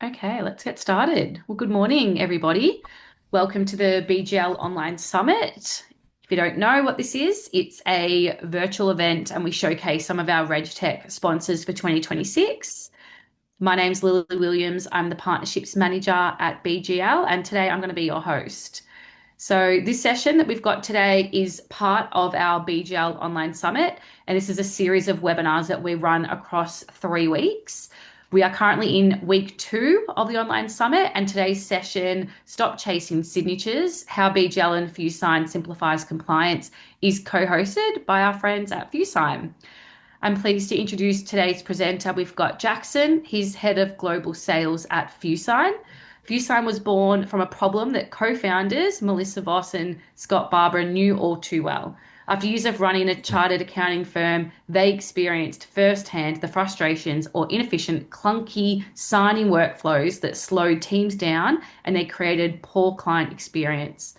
Okay, let's get started. Well, good morning, everybody. Welcome to the BGL Online Summit. If you don't know what this is, it's a virtual event and we showcase some of our RegTech sponsors for 2026. My name's Lily Williams. I'm the Partnerships Manager at BGL, and today I'm going to be your host. So, this session that we've got today is part of our BGL Online Summit, and this is a series of webinars that we run across 3 weeks. We are currently in week 2 of the online summit, and today's session, Stop Chasing Signatures, How BGL and Fusesign Simplifies Compliance, is co-hosted by our friends at Fusesign. I'm pleased to introduce today's presenter. We've got Jackson. He's head of global sales at Fusesign. Fusesign was born from a problem that co-founders Melissa Voss and Scott Barber knew all too well. After years of running a chartered accounting firm, they experienced firsthand the frustrations or inefficient, clunky signing workflows that slowed teams down, and they created poor client experience.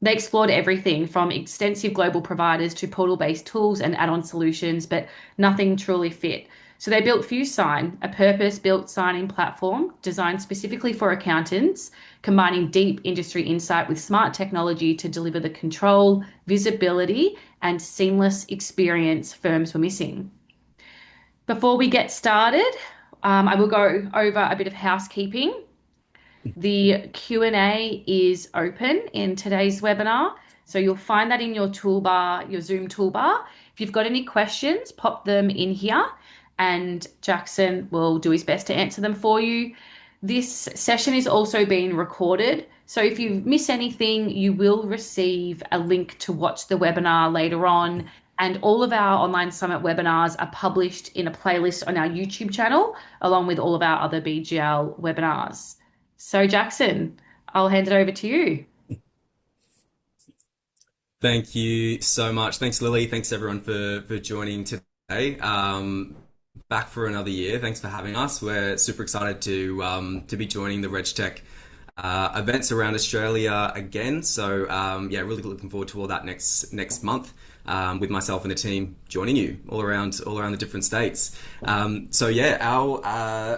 They explored everything from extensive global providers to portal-based tools and add-on solutions, but nothing truly fit. So they built Fusesign, a purpose-built signing platform designed specifically for accountants, combining deep industry insight with smart technology to deliver the control, visibility, and seamless experience firms were missing. Before we get started, I will go over a bit of housekeeping. The Q&A is open in today's webinar, so you'll find that in your toolbar, your Zoom toolbar. If you've got any questions, pop them in here and Jackson will do his best to answer them for you. This session is also being recorded, so if you miss anything, you will receive a link to watch the webinar later on. And all of our online summit webinars are published in a playlist on our YouTube channel, along with all of our other BGL webinars. So, Jackson, I'll hand it over to you. Thank you so much. Thanks, Lily. Thanks everyone for joining today. Back for another year. Thanks for having us. We're super excited to be joining the RegTech events around Australia again. So yeah, really looking forward to all that next month with myself and the team joining you all around the different states. So yeah, our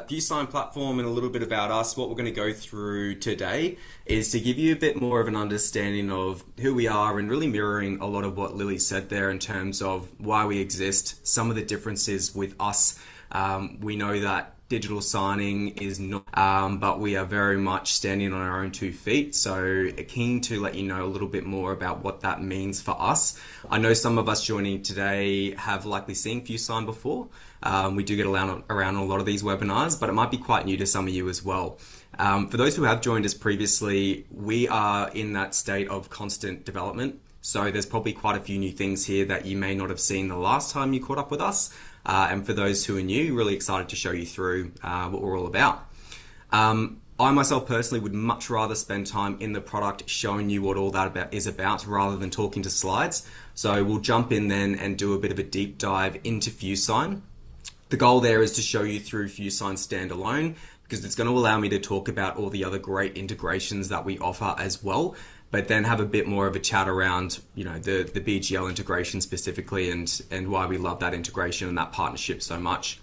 Fusesign platform and a little bit about us. What we're going to go through today is to give you a bit more of an understanding of who we are and really mirroring a lot of what Lily said there in terms of why we exist, some of the differences with us. We know that digital signing is not, but we are very much standing on our own 2 feet. So keen to let you know a little bit more about what that means for us. I know some of us joining today have likely seen Fusesign before. We do get around a lot of these webinars, but it might be quite new to some of you as well. For those who have joined us previously, we are in that state of constant development. So there's probably quite a few new things here that you may not have seen the last time you caught up with us. And for those who are new, really excited to show you through what we're all about. I myself personally would much rather spend time in the product showing you what all that is about rather than talking to slides. So we'll jump in then and do a bit of a deep dive into Fusesign. The goal there is to show you through Fusesign standalone, because it's going to allow me to talk about all the other great integrations that we offer as well, but then have a bit more of a chat around, you know, the BGL integration specifically and why we love that integration and that partnership so much.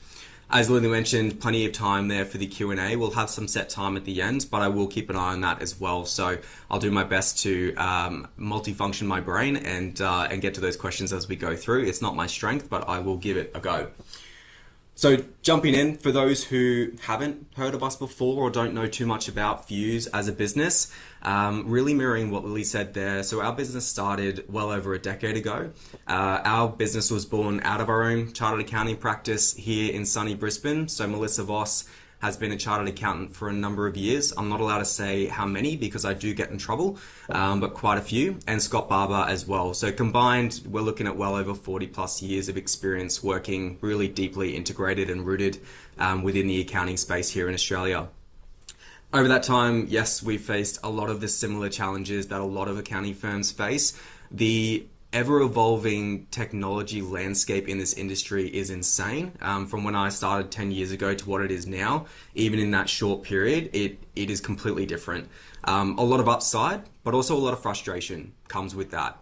As Lily mentioned, plenty of time there for the Q&A. We'll have some set time at the end, but I will keep an eye on that as well. So I'll do my best to multifunction my brain and get to those questions as we go through. It's not my strength, but I will give it a go. So jumping in, for those who haven't heard of us before or don't know too much about Fuse as a business, really mirroring what Lily said there. So our business started well over a decade ago. Our business was born out of our own chartered accounting practice here in sunny Brisbane. So Melissa Voss has been a chartered accountant for a number of years. I'm not allowed to say how many because I do get in trouble, but quite a few, and Scott Barber as well. So combined, we're looking at well over 40 plus years of experience working really deeply integrated and rooted within the accounting space here in Australia. Over that time, yes, we've faced a lot of the similar challenges that a lot of accounting firms face. The ever-evolving technology landscape in this industry is insane. From when I started 10 years ago to what it is now, even in that short period, it is completely different. A lot of upside, but also a lot of frustration comes with that.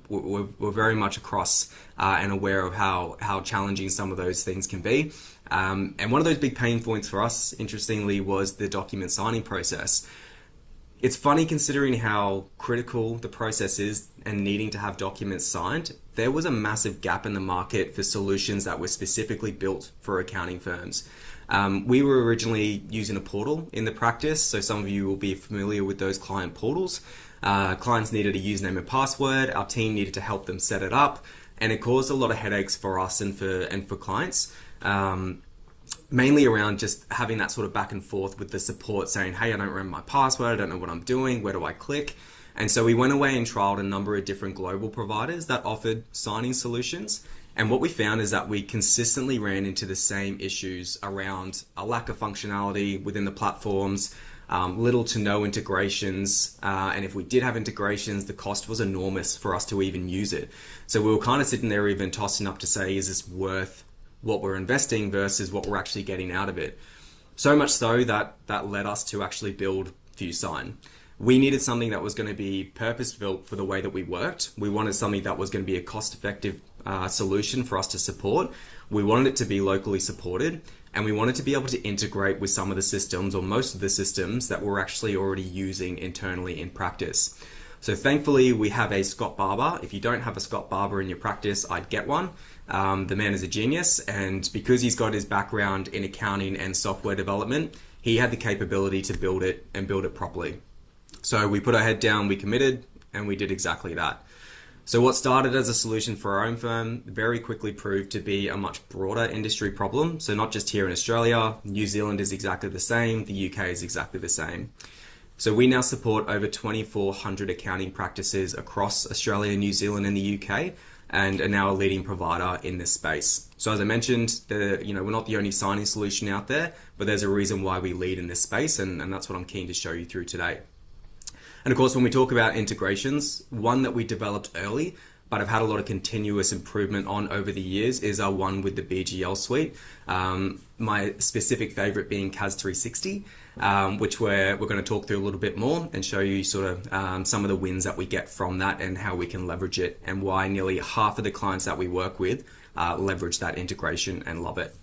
We're very much across and aware of how challenging some of those things can be. And one of those big pain points for us, interestingly, was the document signing process. It's funny considering how critical the process is and needing to have documents signed. There was a massive gap in the market for solutions that were specifically built for accounting firms. We were originally using a portal in the practice, so some of you will be familiar with those client portals. Clients needed a username and password. Our team needed to help them set it up, and it caused a lot of headaches for us and for clients. Mainly around just having that sort of back and forth with the support saying, hey, I don't remember my password, I don't know what I'm doing, where do I click? And so we went away and trialed a number of different global providers that offered signing solutions. And what we found is that we consistently ran into the same issues around a lack of functionality within the platforms, little to no integrations. And if we did have integrations, the cost was enormous for us to even use it. So we were kind of sitting there even tossing up to say, is this worth what we're investing versus what we're actually getting out of it? So much so that led us to actually build Fusesign. We needed something that was going to be purpose-built for the way that we worked. We wanted something that was going to be a cost-effective solution for us to support. We wanted it to be locally supported, and we wanted to be able to integrate with some of the systems or most of the systems that we're actually already using internally in practice. So thankfully, we have a Scott Barber. If you don't have a Scott Barber in your practice, I'd get one. The man is a genius, and because he's got his background in accounting and software development, he had the capability to build it and build it properly. So we put our head down, we committed, and we did exactly that. So what started as a solution for our own firm very quickly proved to be a much broader industry problem. So not just here in Australia, New Zealand is exactly the same, the UK is exactly the same. So we now support over 2,400 accounting practices across Australia, New Zealand, and the UK, and are now a leading provider in this space. So as I mentioned, we're not the only signing solution out there, but there's a reason why we lead in this space, and that's what I'm keen to show you through today. And of course, when we talk about integrations, one that we developed early, but I've had a lot of continuous improvement on over the years, is our one with the BGL suite. My specific favorite being CAS 360, which we're going to talk through a little bit more and show you sort of some of the wins that we get from that and how we can leverage it, and why nearly half of the clients that we work with leverage that integration and love it.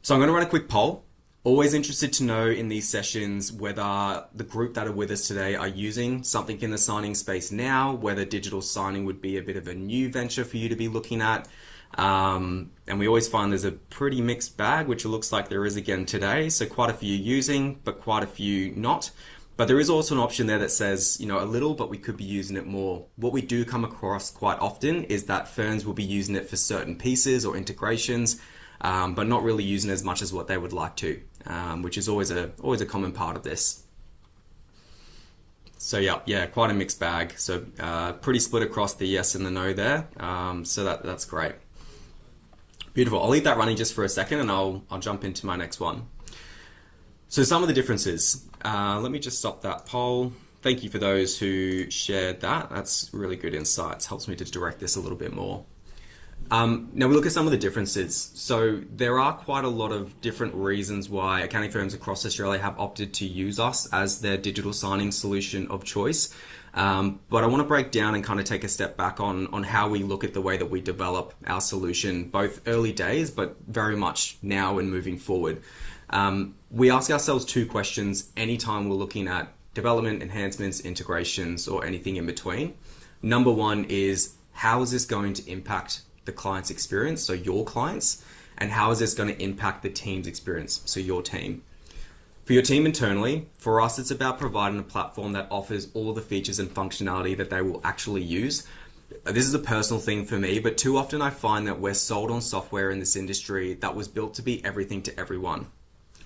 So I'm going to run a quick poll. Always interested to know in these sessions whether the group that are with us today are using something in the signing space now, whether digital signing would be a bit of a new venture for you to be looking at. And we always find there's a pretty mixed bag, which it looks like there is again today. So quite a few using, but quite a few not. But there is also an option there that says, a little, but we could be using it more. What we do come across quite often is that firms will be using it for certain pieces or integrations, but not really using as much as what they would like to, which is always a common part of this. So yeah, quite a mixed bag. So pretty split across the yes and the no there. So that's great. Beautiful. I'll leave that running just for a second, and I'll jump into my next one. So some of the differences. Let me just stop that poll. Thank you for those who shared that. That's really good insights. Helps me to direct this a little bit more. Now we look at some of the differences. So there are quite a lot of different reasons why accounting firms across Australia have opted to use us as their digital signing solution of choice. But I want to break down and kind of take a step back on how we look at the way that we develop our solution, both early days, but very much now and moving forward. We ask ourselves two questions anytime we're looking at development, enhancements, integrations, or anything in between. Number one is, how is this going to impact the client's experience, so your clients, and how is this going to impact the team's experience, so your team? For your team internally, for us, it's about providing a platform that offers all the features and functionality that they will actually use. This is a personal thing for me, but too often I find that we're sold on software in this industry that was built to be everything to everyone.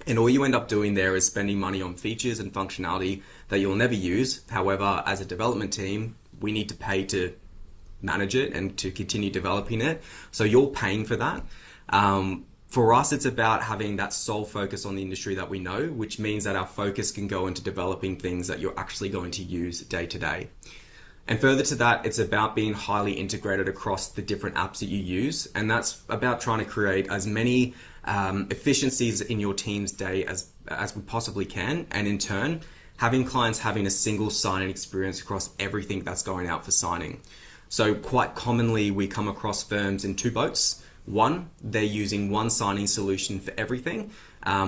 And all you end up doing there is spending money on features and functionality that you'll never use. However, as a development team, we need to pay to manage it and to continue developing it. So you're paying for that. For us, it's about having that sole focus on the industry that we know, which means that our focus can go into developing things that you're actually going to use day to day. And further to that, it's about being highly integrated across the different apps that you use. And that's about trying to create as many efficiencies in your team's day as we possibly can. And in turn, having clients having a single signing experience across everything that's going out for signing. So quite commonly, we come across firms in two boats. One, they're using one signing solution for everything,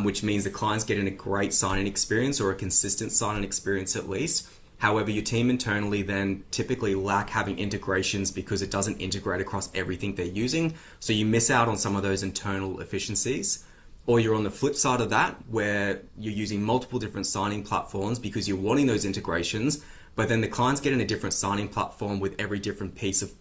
which means the client's getting a great signing experience or a consistent signing experience at least. However, your team internally then typically lack having integrations because it doesn't integrate across everything they're using. So you miss out on some of those internal efficiencies. Or you're on the flip side of that where you're using multiple different signing platforms because you're wanting those integrations, but then the client's getting a different signing platform with every different piece of,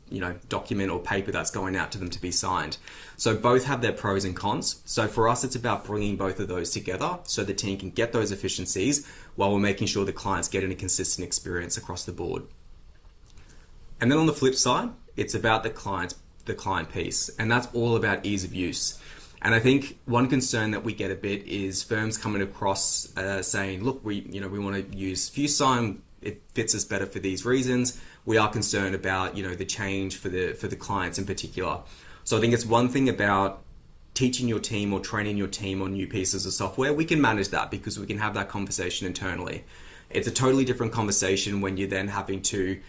document or paper that's going out to them to be signed. So both have their pros and cons. So for us, it's about bringing both of those together so the team can get those efficiencies while we're making sure the client's getting a consistent experience across the board. And then on the flip side, it's about the client piece, and that's all about ease of use. And I think one concern that we get a bit is firms coming across saying, look, we want to use Fusesign. It fits us better for these reasons. We are concerned about, the change for the clients in particular. So I think it's one thing about teaching your team or training your team on new pieces of software. We can manage that because we can have that conversation internally. It's a totally different conversation when you're then having to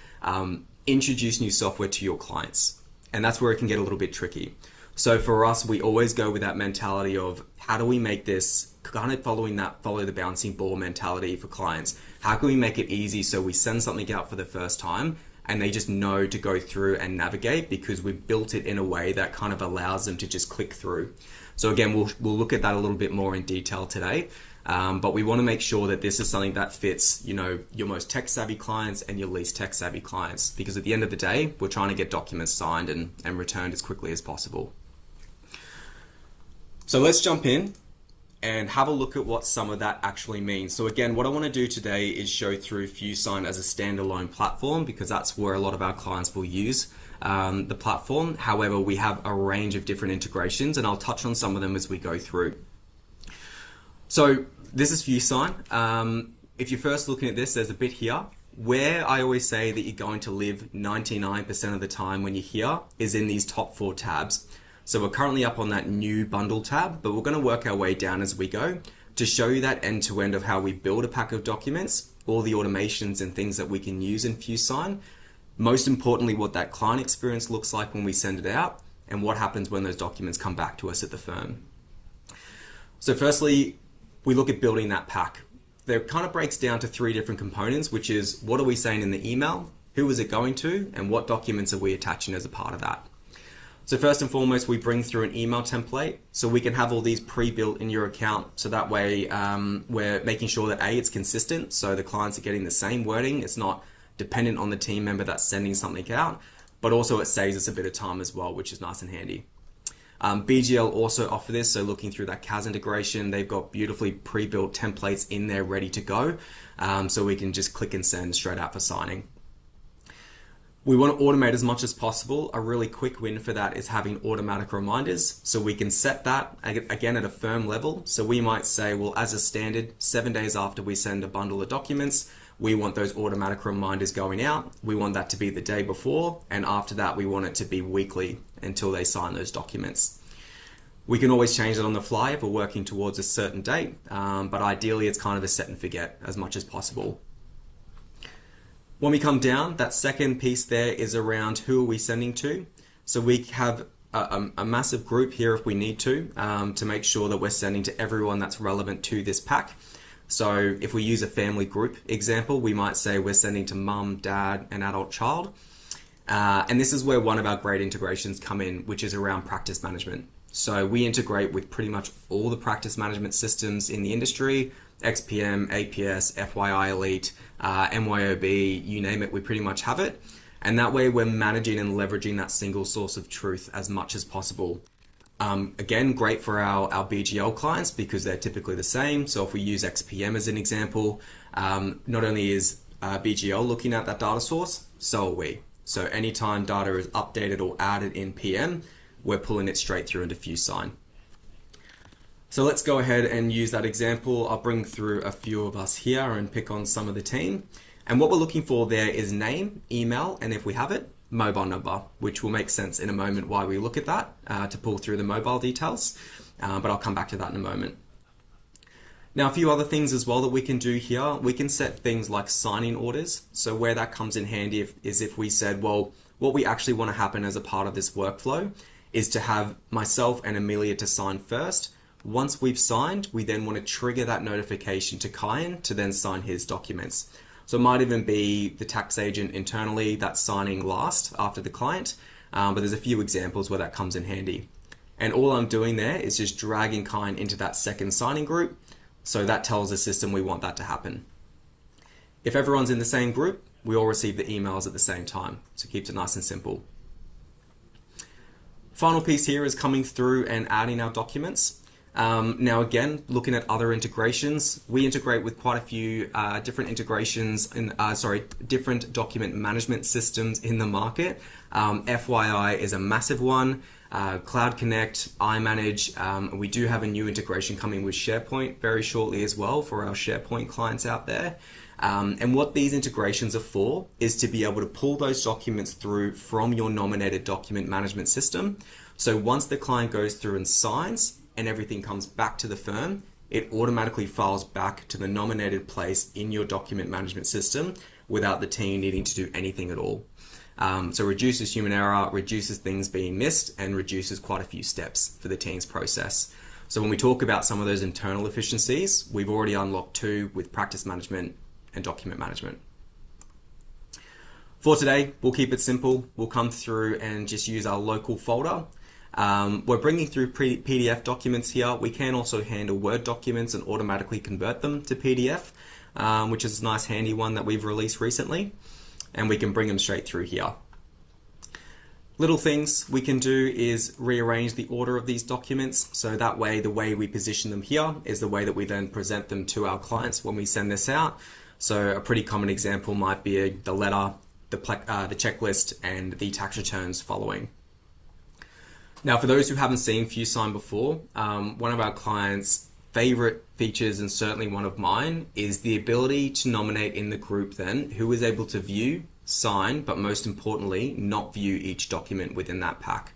introduce new software to your clients. And that's where it can get a little bit tricky. So for us, we always go with that mentality of how do we make this kind of follow the bouncing ball mentality for clients? How can we make it easy so we send something out for the first time and they just know to go through and navigate because we've built it in a way that kind of allows them to just click through. So again, we'll look at that a little bit more in detail today. But we want to make sure that this is something that fits, your most tech savvy clients and your least tech savvy clients, because at the end of the day, we're trying to get documents signed and returned as quickly as possible. So let's jump in and have a look at what some of that actually means. So again, what I want to do today is show through Fusesign as a standalone platform because that's where a lot of our clients will use the platform. However, we have a range of different integrations and I'll touch on some of them as we go through. So this is Fusesign. If you're first looking at this, there's a bit here where I always say that you're going to live 99% of the time when you're here is in these top 4 tabs. So we're currently up on that new bundle tab, but we're going to work our way down as we go to show you that end-to-end of how we build a pack of documents, all the automations and things that we can use in Fusesign. Most importantly, what that client experience looks like when we send it out and what happens when those documents come back to us at the firm. So firstly, we look at building that pack. There kind of breaks down to 3 different components, which is what are we saying in the email, who is it going to, and what documents are we attaching as a part of that. So first and foremost, we bring through an email template so we can have all these pre-built in your account. So that way we're making sure that it's consistent. So the clients are getting the same wording. It's not dependent on the team member that's sending something out, but also it saves us a bit of time as well, which is nice and handy. BGL also offer this. So looking through that CAS integration, they've got beautifully pre-built templates in there ready to go. So we can just click and send straight out for signing. We want to automate as much as possible. A really quick win for that is having automatic reminders. So we can set that again at a firm level. So we might say, well, as a standard, 7 days after we send a bundle of documents, we want those automatic reminders going out. We want that to be the day before. And after that, we want it to be weekly until they sign those documents. We can always change it on the fly if we're working towards a certain date. But ideally, it's kind of a set and forget as much as possible. When we come down, that second piece there is around who are we sending to. So we have a massive group here if we need to make sure that we're sending to everyone that's relevant to this pack. So if we use a family group example, we might say we're sending to mum, dad, and adult child. And this is where one of our great integrations come in, which is around practice management. So we integrate with pretty much all the practice management systems in the industry, XPM, APS, FYI Elite, MYOB, you name it, we pretty much have it. And that way we're managing and leveraging that single source of truth as much as possible. Again, great for our BGL clients because they're typically the same. So if we use XPM as an example, not only is BGL looking at that data source, so are we. So anytime data is updated or added in PM, we're pulling it straight through into Fusesign. So let's go ahead and use that example. I'll bring through a few of us here and pick on some of the team. And what we're looking for there is name, email, and if we have it, mobile number, which will make sense in a moment why we look at that to pull through the mobile details. But I'll come back to that in a moment. Now, a few other things as well that we can do here. We can set things like signing orders. So where that comes in handy is if we said, well, what we actually want to happen as a part of this workflow is to have myself and Amelia to sign first. Once we've signed, we then want to trigger that notification to Kyan to then sign his documents. So it might even be the tax agent internally that's signing last after the client, but there's a few examples where that comes in handy. And all I'm doing there is just dragging Kyan into that second signing group, so that tells the system we want that to happen. If everyone's in the same group, we all receive the emails at the same time, so it keeps it nice and simple. Final piece here is coming through and adding our documents. Now again, looking at other integrations, we integrate with quite a few different integrations, different document management systems in the market. FYI is a massive one. Cloud Connect, iManage. We do have a new integration coming with SharePoint very shortly as well for our SharePoint clients out there. And what these integrations are for is to be able to pull those documents through from your nominated document management system. So once the client goes through and signs and everything comes back to the firm, it automatically files back to the nominated place in your document management system without the team needing to do anything at all. So reduces human error, reduces things being missed, and reduces quite a few steps for the team's process. So when we talk about some of those internal efficiencies, we've already unlocked 2 with practice management and document management. For today, we'll keep it simple. We'll come through and just use our local folder. We're bringing through PDF documents here. We can also handle Word documents and automatically convert them to PDF, which is a nice handy one that we've released recently. And we can bring them straight through here. Little things we can do is rearrange the order of these documents. So that way, the way we position them here is the way that we then present them to our clients when we send this out. So a pretty common example might be the letter, the checklist, and the tax returns following. Now, for those who haven't seen Fusesign before, one of our clients' favorite features, and certainly one of mine, is the ability to nominate in the group then who is able to view, sign, but most importantly, not view each document within that pack.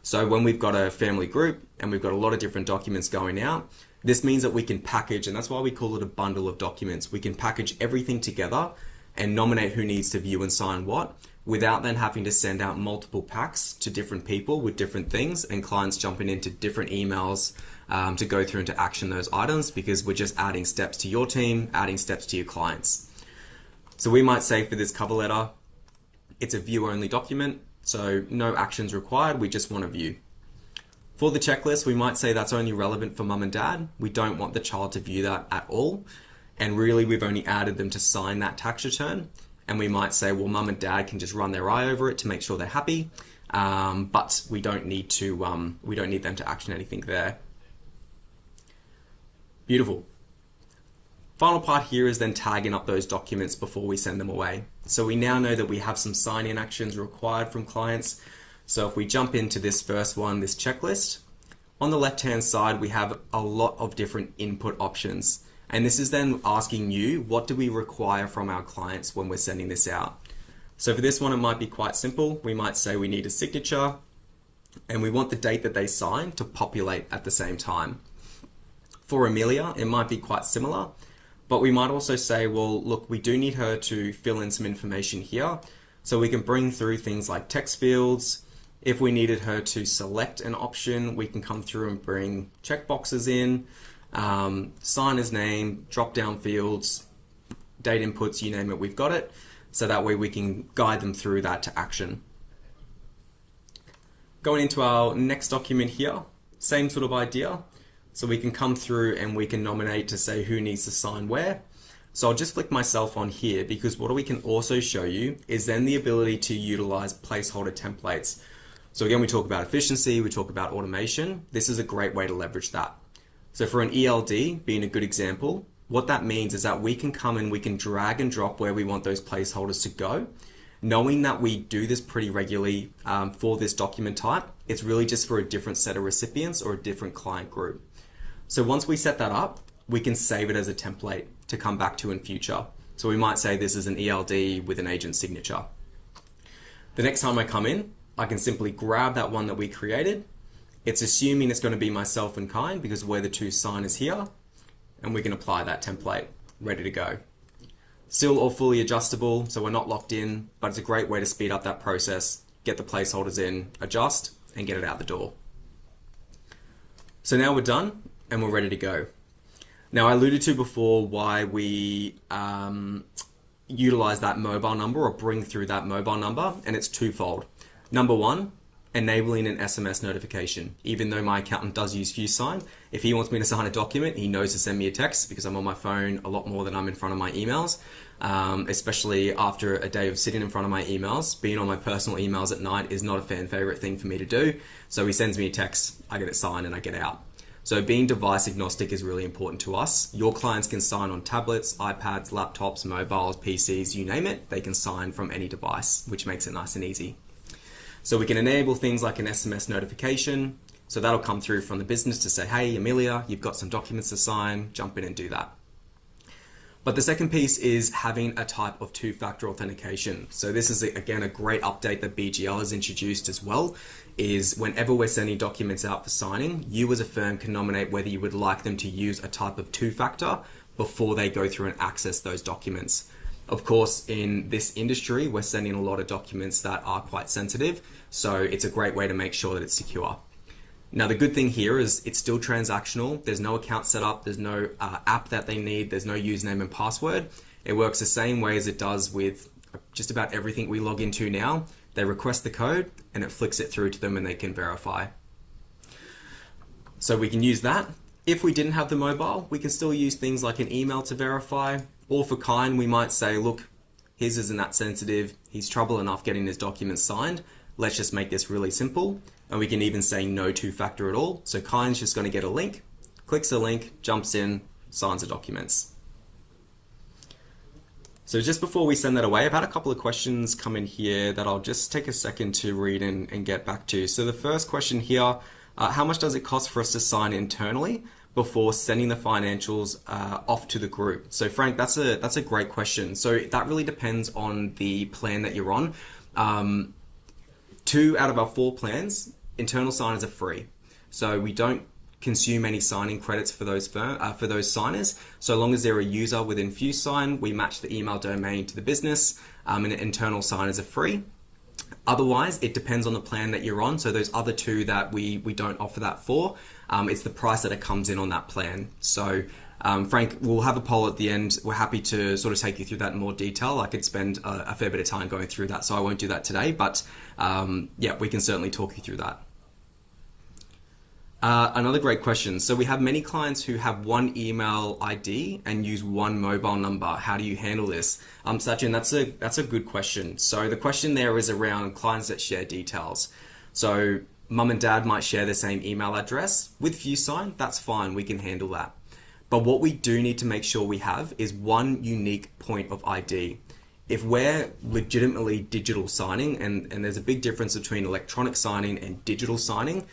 So when we've got a family group and we've got a lot of different documents going out, this means that we can package, and that's why we call it a bundle of documents. We can package everything together and nominate who needs to view and sign what, without then having to send out multiple packs to different people with different things and clients jumping into different emails to go through and to action those items, because we're just adding steps to your team, adding steps to your clients. So we might say for this cover letter, it's a view-only document, so no actions required, we just want to view. For the checklist, we might say that's only relevant for mum and dad. We don't want the child to view that at all. And really, we've only added them to sign that tax return. And we might say, well, mum and dad can just run their eye over it to make sure they're happy, but we don't need them to action anything there. Beautiful. Final part here is then tagging up those documents before we send them away. So we now know that we have some sign-in actions required from clients. So if we jump into this first one, this checklist, on the left-hand side, we have a lot of different input options. And this is then asking you, what do we require from our clients when we're sending this out? So for this one, it might be quite simple. We might say we need a signature and we want the date that they sign to populate at the same time. For Amelia, it might be quite similar, but we might also say, well, look, we do need her to fill in some information here. So we can bring through things like text fields. If we needed her to select an option, we can come through and bring checkboxes in. Signer's name, drop down fields, date inputs, you name it, we've got it. So that way we can guide them through that to action. Going into our next document here, same sort of idea. So we can come through and we can nominate to say who needs to sign where. So I'll just flick myself on here, because what we can also show you is then the ability to utilize placeholder templates. So again, we talk about efficiency, we talk about automation. This is a great way to leverage that. So for an ELD being a good example, what that means is that we can come and we can drag and drop where we want those placeholders to go. Knowing that we do this pretty regularly for this document type, it's really just for a different set of recipients or a different client group. So once we set that up, we can save it as a template to come back to in future. So we might say this is an ELD with an agent signature. The next time I come in, I can simply grab that one that we created. It's assuming it's going to be myself and Kyan because we're the two signers here, and we can apply that template, ready to go. Still all fully adjustable, so we're not locked in, but it's a great way to speed up that process, get the placeholders in, adjust, and get it out the door. So now we're done and we're ready to go. Now I alluded to before why we utilize that mobile number or bring through that mobile number, and it's twofold. Number one, enabling an SMS notification. Even though my accountant does use Fusesign, if he wants me to sign a document, he knows to send me a text because I'm on my phone a lot more than I'm in front of my emails, especially after a day of sitting in front of my emails. Being on my personal emails at night is not a fan favorite thing for me to do. So he sends me a text, I get it signed and I get out. So being device agnostic is really important to us. Your clients can sign on tablets, iPads, laptops, mobiles, PCs, you name it. They can sign from any device, which makes it nice and easy. So we can enable things like an SMS notification. So that'll come through from the business to say, hey, Amelia, you've got some documents to sign, jump in and do that. But the second piece is having a type of two-factor authentication. So this is, again, a great update that BGL has introduced as well, is whenever we're sending documents out for signing, you as a firm can nominate whether you would like them to use a type of two-factor before they go through and access those documents. Of course, in this industry, we're sending a lot of documents that are quite sensitive, so it's a great way to make sure that it's secure. Now, the good thing here is it's still transactional. There's no account set up. There's no app that they need. There's no username and password. It works the same way as it does with just about everything we log into now. They request the code and it flicks it through to them and they can verify. So we can use that. If we didn't have the mobile, we can still use things like an email to verify. Or for kind, we might say, look, his isn't that sensitive. He's trouble enough getting his documents signed. Let's just make this really simple. And we can even say no two-factor at all. So Kind's just going to get a link, clicks the link, jumps in, signs the documents. So just before we send that away, I've had a couple of questions come in here that I'll just take a second to read and get back to. So the first question here, how much does it cost for us to sign internally before sending the financials off to the group? So Frank, that's a great question. So that really depends on the plan that you're on. 2 out of our 4 plans, internal signers are free. So we don't consume any signing credits for those signers. So long as they're a user within Fusesign, we match the email domain to the business, and the internal signers are free. Otherwise, it depends on the plan that you're on. So those other 2 that we don't offer that for, it's the price that it comes in on that plan. So Frank, we'll have a poll at the end. We're happy to sort of take you through that in more detail. I could spend a fair bit of time going through that, so I won't do that today, but yeah, we can certainly talk you through that. Another great question. So we have many clients who have one email ID and use one mobile number. How do you handle this? Sachin, that's a good question. So the question there is around clients that share details. So mum and dad might share the same email address. With Fusesign, that's fine. We can handle that. But what we do need to make sure we have is one unique point of ID. If we're legitimately digital signing, and there's a big difference between electronic signing and digital signing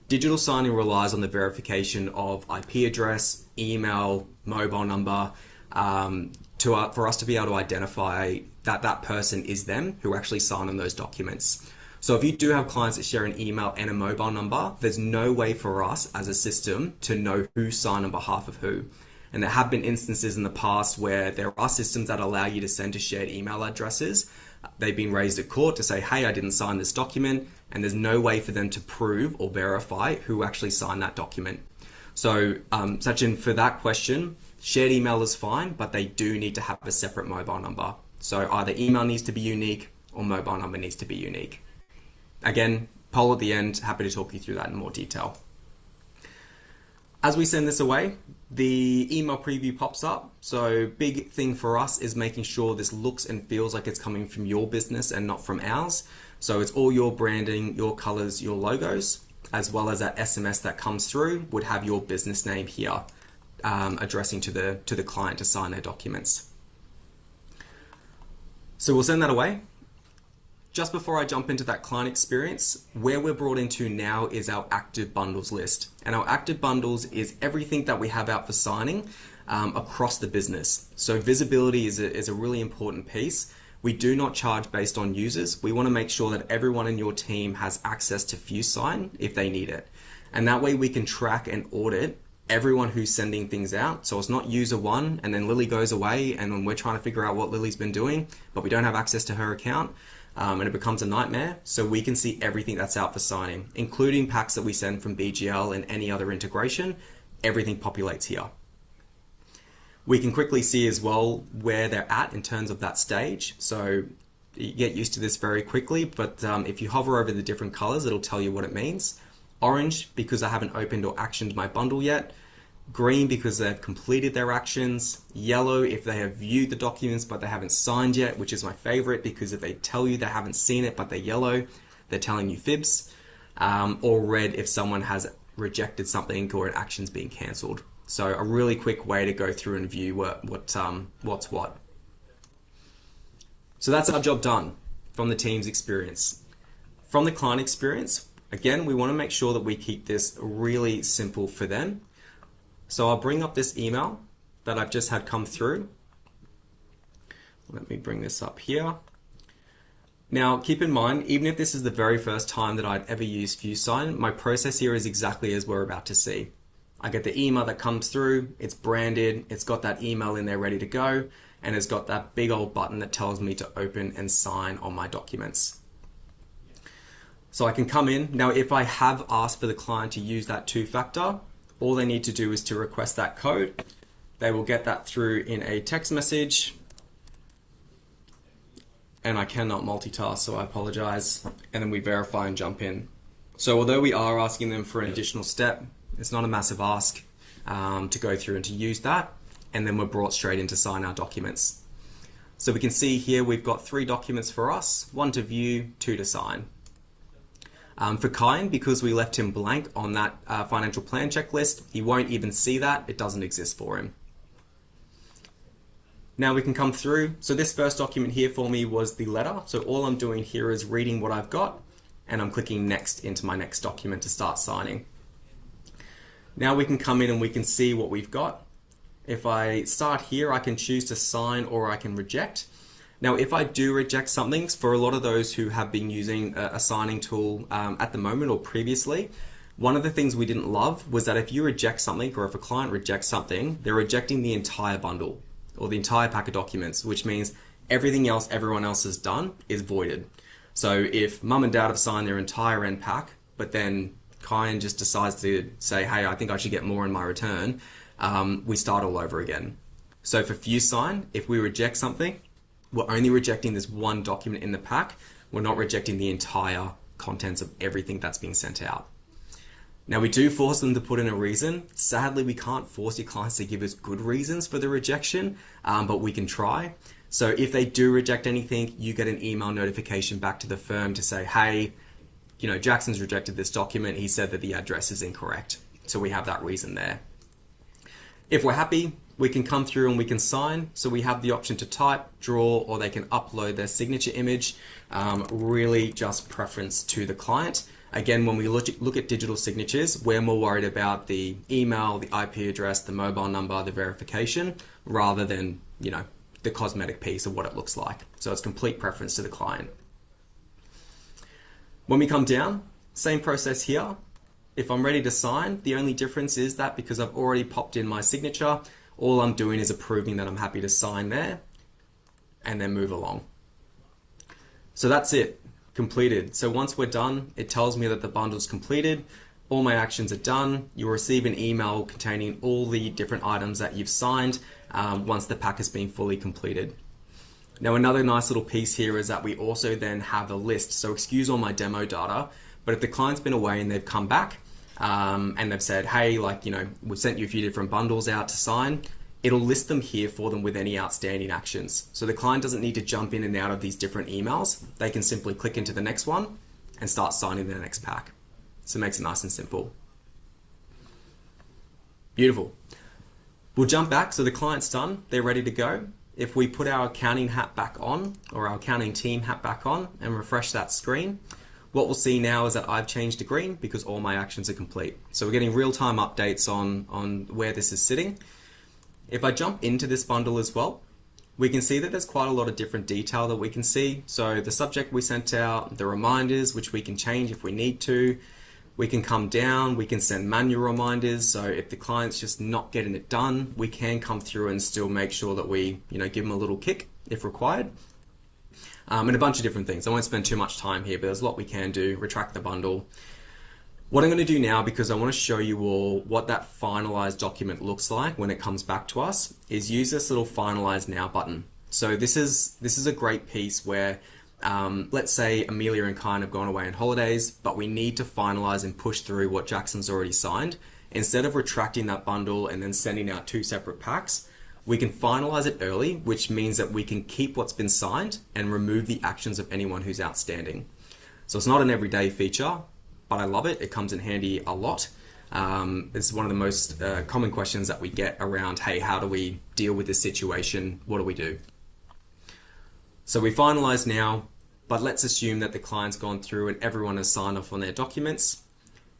relies on the verification of IP address, email, mobile number, for us to be able to identify that that person is them who actually signed on those documents. So if you do have clients that share an email and a mobile number, there's no way for us as a system to know who signed on behalf of who. And there have been instances in the past where there are systems that allow you to send to shared email addresses. They've been raised at court to say, hey, I didn't sign this document, and there's no way for them to prove or verify who actually signed that document. So Sachin, for that question, shared email is fine, but they do need to have a separate mobile number. So either email needs to be unique or mobile number needs to be unique. Again, poll at the end, happy to talk you through that in more detail. As we send this away, the email preview pops up. So big thing for us is making sure this looks and feels like it's coming from your business and not from ours. So it's all your branding, your colors, your logos, as well as that SMS that comes through would have your business name here, addressing to the client to sign their documents. So we'll send that away. Just before I jump into that client experience, where we're brought into now is our active bundles list. And our active bundles is everything that we have out for signing across the business. So visibility is a really important piece. We do not charge based on users. We want to make sure that everyone in your team has access to Fusesign if they need it. And that way we can track and audit everyone who's sending things out. So it's not user one and then Lily goes away and then we're trying to figure out what Lily's been doing, but we don't have access to her account. and it becomes a nightmare. So we can see everything that's out for signing, including packs that we send from BGL and any other integration. Everything populates here. We can quickly see as well where they're at in terms of that stage. So you get used to this very quickly, but if you hover over the different colors, it'll tell you what it means. Orange, because I haven't opened or actioned my bundle yet. Green, because they've completed their actions. Yellow, if they have viewed the documents but they haven't signed yet, which is my favorite, because if they tell you they haven't seen it but they're yellow, they're telling you fibs. Or red, if someone has rejected something or an action's being cancelled. So a really quick way to go through and view what's what. So that's our job done from the team's experience. From the client experience, again, we want to make sure that we keep this really simple for them. So I'll bring up this email that I've just had come through. Let me bring this up here. Now, keep in mind, even if this is the very first time that I'd ever used Fusesign, my process here is exactly as we're about to see. I get the email that comes through, it's branded, it's got that email in there ready to go, and it's got that big old button that tells me to open and sign on my documents. So I can come in. Now, if I have asked for the client to use that two-factor, all they need to do is to request that code. They will get that through in a text message. And I cannot multitask, so I apologize. And then we verify and jump in. So although we are asking them for an additional step, it's not a massive ask to go through and to use that. And then we're brought straight in to sign our documents. So we can see here we've got 3 documents for us, 1 to view, 2 to sign. For Kyan, because we left him blank on that financial plan checklist, he won't even see that. It doesn't exist for him. Now we can come through. So this first document here for me was the letter. So all I'm doing here is reading what I've got, and I'm clicking next into my next document to start signing. Now we can come in and we can see what we've got. If I start here, I can choose to sign or I can reject. Now, if I do reject something, for a lot of those who have been using a signing tool at the moment or previously, one of the things we didn't love was that if you reject something, or if a client rejects something, they're rejecting the entire bundle or the entire pack of documents, which means everything else everyone else has done is voided. So if mum and dad have signed their entire end pack, but then Kyan just decides to say, hey, I think I should get more in my return, we start all over again. So for Fusesign, if we reject something, we're only rejecting this one document in the pack. We're not rejecting the entire contents of everything that's being sent out. Now, we do force them to put in a reason. Sadly, we can't force your clients to give us good reasons for the rejection, but we can try. So if they do reject anything, you get an email notification back to the firm to say, hey, Jackson's rejected this document. He said that the address is incorrect. So we have that reason there. If we're happy, we can come through and we can sign. So we have the option to type, draw, or they can upload their signature image. Really just preference to the client. Again, when we look at digital signatures, we're more worried about the email, the IP address, the mobile number, the verification, rather than, the cosmetic piece of what it looks like. So it's complete preference to the client. When we come down, same process here. If I'm ready to sign, the only difference is that because I've already popped in my signature, all I'm doing is approving that I'm happy to sign there and then move along. So that's it, completed. So once we're done, it tells me that the bundle's completed. All my actions are done. You'll receive an email containing all the different items that you've signed once the pack has been fully completed. Now, another nice little piece here is that we also then have a list. So excuse all my demo data, but if the client's been away and they've come back and they've said, hey, we've sent you a few different bundles out to sign, it'll list them here for them with any outstanding actions. So the client doesn't need to jump in and out of these different emails. They can simply click into the next one and start signing their next pack. So it makes it nice and simple. Beautiful. We'll jump back. So the client's done. They're ready to go. If we put our accounting hat back on, or our accounting team hat back on, and refresh that screen, what we'll see now is that I've changed to green because all my actions are complete. So we're getting real-time updates on where this is sitting. If I jump into this bundle as well, we can see that there's quite a lot of different detail that we can see. So the subject we sent out, the reminders, which we can change if we need to. We can come down, we can send manual reminders. So if the client's just not getting it done, we can come through and still make sure that we, give them a little kick if required. and a bunch of different things. I won't spend too much time here, but there's a lot we can do. Retract the bundle. What I'm going to do now, because I want to show you all what that finalized document looks like when it comes back to us, is use this little finalize now button. So this is a great piece where, let's say Amelia and Kyan have gone away on holidays, but we need to finalize and push through what Jackson's already signed. Instead of retracting that bundle and then sending out 2 separate packs, we can finalize it early, which means that we can keep what's been signed and remove the actions of anyone who's outstanding. So it's not an everyday feature, but I love it. It comes in handy a lot. It's one of the most common questions that we get around, hey, how do we deal with this situation? What do we do? So we finalize now, but let's assume that the client's gone through and everyone has signed off on their documents.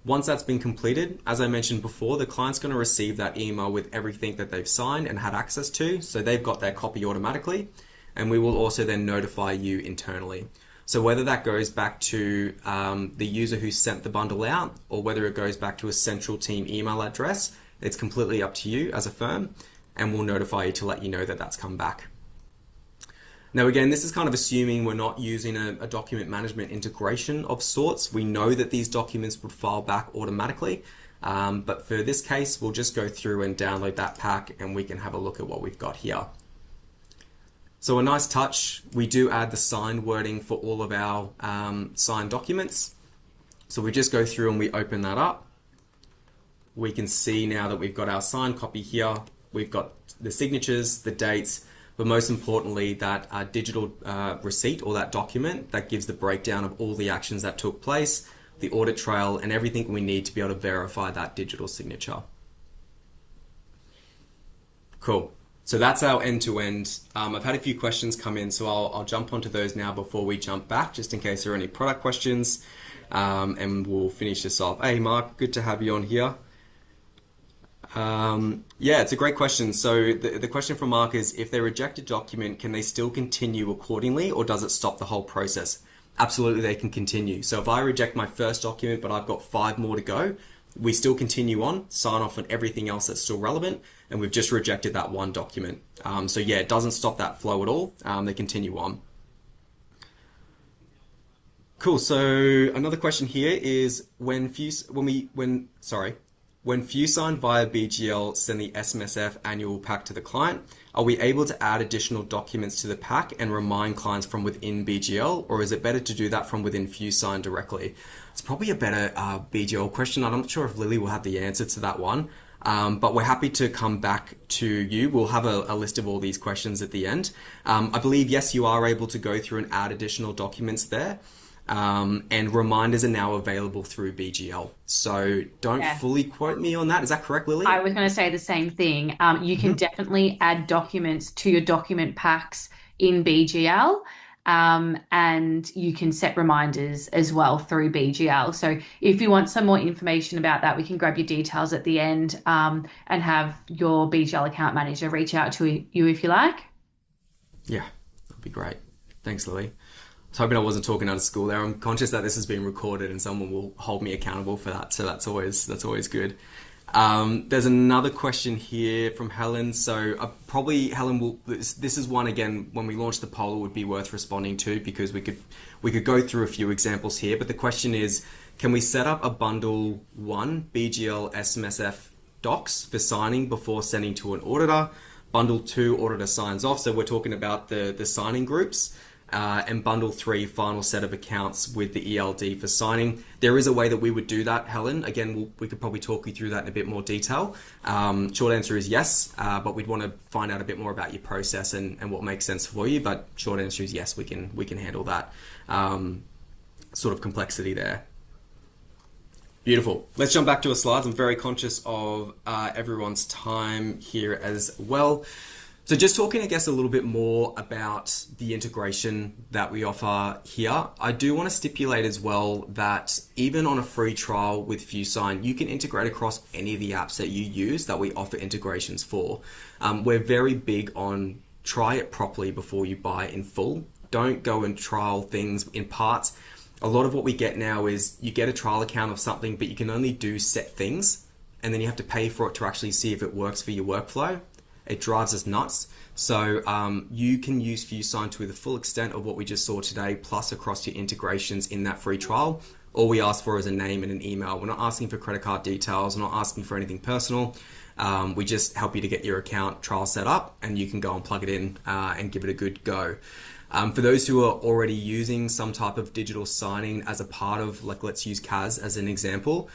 Once that's been completed, as I mentioned before, the client's going to receive that email with everything that they've signed and had access to. So they've got their copy automatically, and we will also then notify you internally. So whether that goes back to the user who sent the bundle out, or whether it goes back to a central team email address, it's completely up to you as a firm, and we'll notify you to let you know that that's come back. Now, again, this is kind of assuming we're not using a document management integration of sorts. We know that these documents would file back automatically, but for this case, we'll just go through and download that pack and we can have a look at what we've got here. So a nice touch, we do add the signed wording for all of our signed documents. So we just go through and we open that up. We can see now that we've got our signed copy here. We've got the signatures, the dates, but most importantly, that digital receipt or that document that gives the breakdown of all the actions that took place, the audit trail, and everything we need to be able to verify that digital signature. Cool. So that's our end-to-end. I've had a few questions come in, so I'll jump onto those now before we jump back, just in case there are any product questions, and we'll finish this off. Hey, Mark, good to have you on here. Yeah, it's a great question. So the question from Mark is, if they reject a document, can they still continue accordingly, or does it stop the whole process? Absolutely, they can continue. So if I reject my first document, but I've got 5 more to go, we still continue on, sign off on everything else that's still relevant, and we've just rejected that one document. So yeah, it doesn't stop that flow at all. They continue on. Cool. So another question here is when Fusesign via BGL send the SMSF annual pack to the client, are we able to add additional documents to the pack and remind clients from within BGL, or is it better to do that from within Fusesign directly? It's probably a better BGL question. I'm not sure if Lily will have the answer to that one, but we're happy to come back to you. We'll have a list of all these questions at the end. I believe, yes, you are able to go through and add additional documents there. And reminders are now available through BGL. So don't fully quote me on that. Is that correct, Lily? I was going to say the same thing. You can definitely add documents to your document packs in BGL, and you can set reminders as well through BGL. So if you want some more information about that, we can grab your details at the end, and have your BGL account manager reach out to you if you like. Yeah, that'd be great. Thanks, Lily. I was hoping I wasn't talking out of school there. I'm conscious that this has been recorded and someone will hold me accountable for that. So that's always good. There's another question here from Helen. So probably Helen will. This is one again. When we launch the poll, it would be worth responding to, because we could go through a few examples here. But the question is, can we set up a bundle 1 BGL SMSF docs for signing before sending to an auditor? Bundle 2 auditor signs off. So we're talking about the signing groups. And bundle 3 final set of accounts with the ELD for signing. There is a way that we would do that, Helen. Again, we could probably talk you through that in a bit more detail. Short answer is yes, but we'd want to find out a bit more about your process and what makes sense for you. But short answer is yes, we can handle that sort of complexity there. Beautiful. Let's jump back to our slides. I'm very conscious of everyone's time here as well. So just talking, I guess, a little bit more about the integration that we offer here, I do want to stipulate as well that even on a free trial with Fusesign, you can integrate across any of the apps that you use that we offer integrations for. We're very big on try it properly before you buy in full. Don't go and trial things in parts. A lot of what we get now is you get a trial account of something, but you can only do set things, and then you have to pay for it to actually see if it works for your workflow. It drives us nuts. So you can use Fusesign to the full extent of what we just saw today, plus across your integrations in that free trial. All we ask for is a name and an email. We're not asking for credit card details. We're not asking for anything personal. We just help you to get your account trial set up, and you can go and plug it in and give it a good go. For those who are already using some type of digital signing as a part of, like, let's use CAS as an example,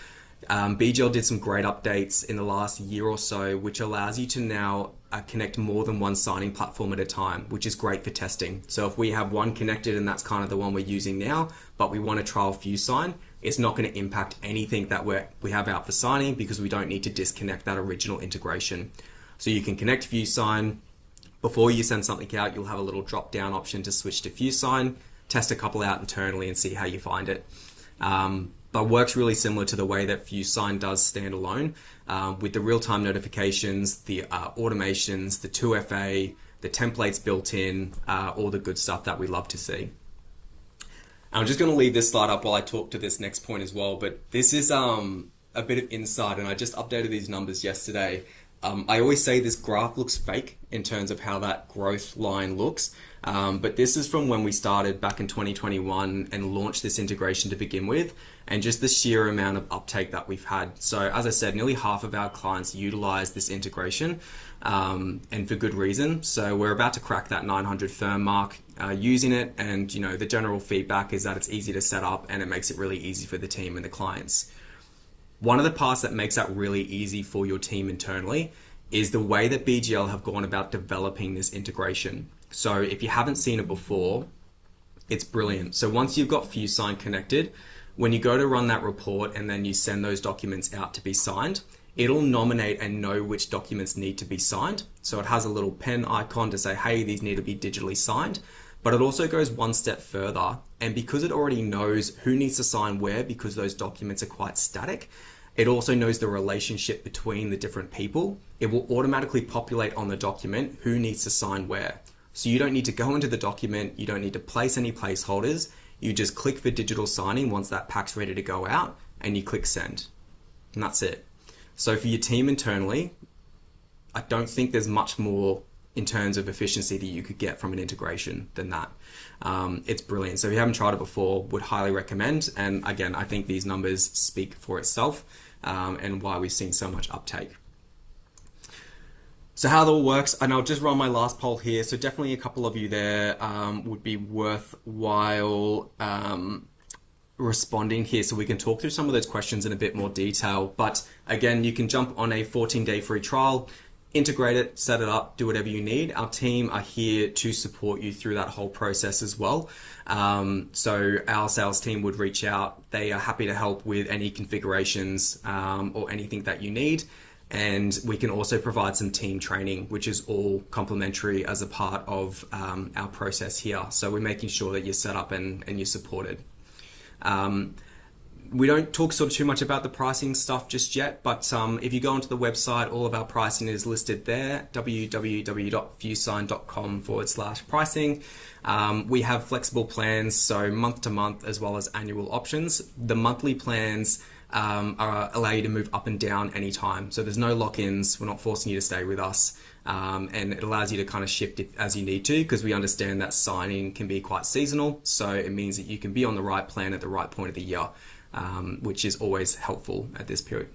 BGL did some great updates in the last year or so, which allows you to now connect more than one signing platform at a time, which is great for testing. So if we have one connected and that's kind of the one we're using now, but we want to trial Fusesign, it's not going to impact anything that we have out for signing, because we don't need to disconnect that original integration. So you can connect Fusesign. Before you send something out, you'll have a little drop down option to switch to Fusesign, test a couple out internally and see how you find it. But works really similar to the way that Fusesign does standalone, with the real-time notifications, the automations, the 2FA, the templates built in, all the good stuff that we love to see. I'm just going to leave this slide up while I talk to this next point as well, but this is a bit of insight, and I just updated these numbers yesterday. I always say this graph looks fake in terms of how that growth line looks, but this is from when we started back in 2021 and launched this integration to begin with, and just the sheer amount of uptake that we've had. So as I said, nearly half of our clients utilize this integration, and for good reason. So we're about to crack that 900 firm mark using it, and the general feedback is that it's easy to set up and it makes it really easy for the team and the clients. One of the parts that makes that really easy for your team internally is the way that BGL have gone about developing this integration. So if you haven't seen it before, it's brilliant. So once you've got Fusesign connected, when you go to run that report and then you send those documents out to be signed, it'll nominate and know which documents need to be signed. So it has a little pen icon to say, hey, these need to be digitally signed. But it also goes one step further, and because it already knows who needs to sign where, because those documents are quite static, it also knows the relationship between the different people. It will automatically populate on the document who needs to sign where. So you don't need to go into the document, you don't need to place any placeholders, you just click for digital signing once that pack's ready to go out, and you click send. And that's it. So for your team internally, I don't think there's much more in terms of efficiency that you could get from an integration than that. It's brilliant. So if you haven't tried it before, would highly recommend. And again, I think these numbers speak for itself, and why we've seen so much uptake. So how it all works, and I'll just run my last poll here. So definitely a couple of you there would be worthwhile responding here, so we can talk through some of those questions in a bit more detail. But again, you can jump on a 14-day free trial, integrate it, set it up, do whatever you need. Our team are here to support you through that whole process as well. So our sales team would reach out. They are happy to help with any configurations or anything that you need. And we can also provide some team training, which is all complimentary as a part of our process here. So we're making sure that you're set up and you're supported. We don't talk sort of too much about the pricing stuff just yet, but if you go onto the website, all of our pricing is listed there, www.fusesign.com/pricing. We have flexible plans, so month to month as well as annual options. The monthly plans allow you to move up and down anytime. So there's no lock-ins. We're not forcing you to stay with us. And it allows you to kind of shift it as you need to, because we understand that signing can be quite seasonal. So it means that you can be on the right plan at the right point of the year, which is always helpful at this period.